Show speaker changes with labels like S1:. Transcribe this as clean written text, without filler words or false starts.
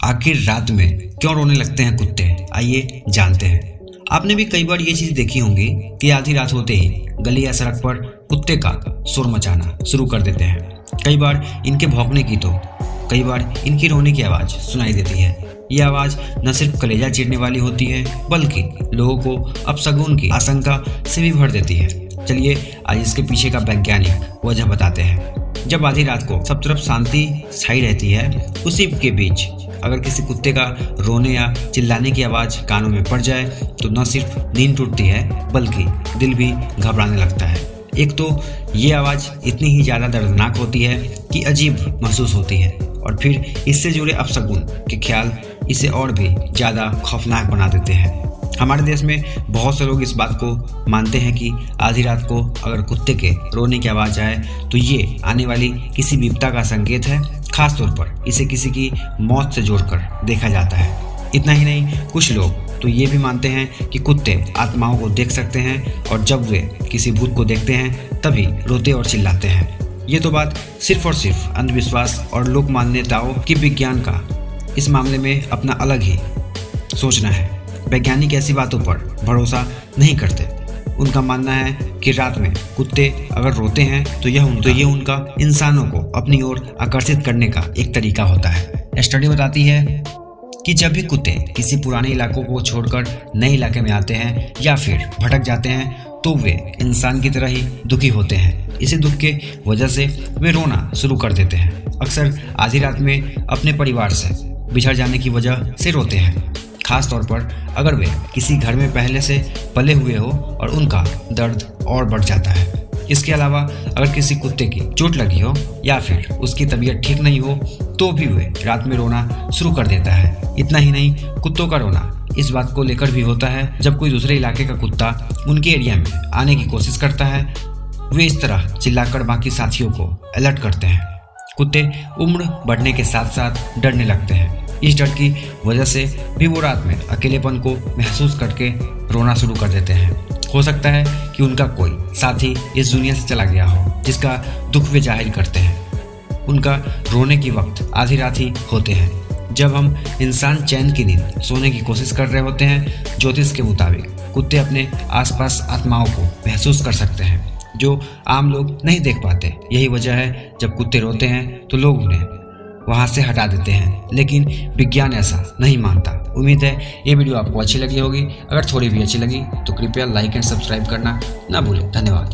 S1: आखिर रात में क्यों रोने लगते हैं कुत्ते, आइए जानते हैं। आपने भी कई बार ये चीज देखी होंगी कि आधी रात होते ही गली या सड़क पर कुत्ते का शोर मचाना शुरू कर देते हैं। कई बार इनके भौंकने की तो कई बार इनकी रोने की आवाज सुनाई देती है। ये आवाज न सिर्फ कलेजा चीरने वाली होती है बल्कि लोगों को अपशगुन की आशंका से भी भर देती है। चलिए आज इसके पीछे का वैज्ञानिक वजह बताते हैं। जब आधी रात को सब तरफ शांति छाई रहती है, उसी के बीच अगर किसी कुत्ते का रोने या चिल्लाने की आवाज़ कानों में पड़ जाए तो न सिर्फ नींद टूटती है बल्कि दिल भी घबराने लगता है। एक तो ये आवाज़ इतनी ही ज़्यादा दर्दनाक होती है कि अजीब महसूस होती है, और फिर इससे जुड़े अपशगुन के ख्याल इसे और भी ज़्यादा खौफनाक बना देते हैं। हमारे देश में बहुत से लोग इस बात को मानते हैं कि आधी रात को अगर कुत्ते के रोने की आवाज़ आए तो ये आने वाली किसी विपदा का संकेत है। खास तौर पर इसे किसी की मौत से जोड़कर देखा जाता है। इतना ही नहीं, कुछ लोग तो ये भी मानते हैं कि कुत्ते आत्माओं को देख सकते हैं और जब वे किसी भूत को देखते हैं तभी रोते और चिल्लाते हैं। ये तो बात सिर्फ और सिर्फ अंधविश्वास और लोक मान्यताओं की। विज्ञान का इस मामले में अपना अलग ही सोचना है। वैज्ञानिक ऐसी बातों पर भरोसा नहीं करते। उनका मानना है कि रात में कुत्ते अगर रोते हैं तो ये उनका इंसानों को अपनी ओर आकर्षित करने का एक तरीका होता है। स्टडी बताती है कि जब भी कुत्ते किसी पुराने इलाकों को छोड़कर नए इलाके में आते हैं या फिर भटक जाते हैं तो वे इंसान की तरह ही दुखी होते हैं। इसी दुख के वजह से वे रोना शुरू कर देते हैं। अक्सर आधी रात में अपने परिवार से बिछड़ जाने की वजह से रोते हैं, खास तौर पर अगर वे किसी घर में पहले से पले हुए हो और उनका दर्द और बढ़ जाता है। इसके अलावा अगर किसी कुत्ते की चोट लगी हो या फिर उसकी तबीयत ठीक नहीं हो तो भी वे रात में रोना शुरू कर देता है। इतना ही नहीं, कुत्तों का रोना इस बात को लेकर भी होता है जब कोई दूसरे इलाके का कुत्ता उनके एरिया में आने की कोशिश करता है। वे इस तरह चिल्लाकर बाकी साथियों को अलर्ट करते हैं। कुत्ते उम्र बढ़ने के साथ साथ डरने लगते हैं। इस डर की वजह से भी वो रात में अकेलेपन को महसूस करके रोना शुरू कर देते हैं। हो सकता है कि उनका कोई साथी इस दुनिया से चला गया हो जिसका दुख वे जाहिर करते हैं। उनका रोने की वक्त आधी रात ही होते हैं जब हम इंसान चैन की नींद सोने की कोशिश कर रहे होते हैं। ज्योतिष के मुताबिक कुत्ते अपने आसपास आत्माओं को महसूस कर सकते हैं जो आम लोग नहीं देख पाते। यही वजह है जब कुत्ते रोते हैं तो लोग उन्हें वहाँ से हटा देते हैं, लेकिन विज्ञान ऐसा नहीं मानता। उम्मीद है ये वीडियो आपको अच्छी लगी होगी। अगर थोड़ी भी अच्छी लगी तो कृपया लाइक एंड सब्सक्राइब करना ना भूलें। धन्यवाद।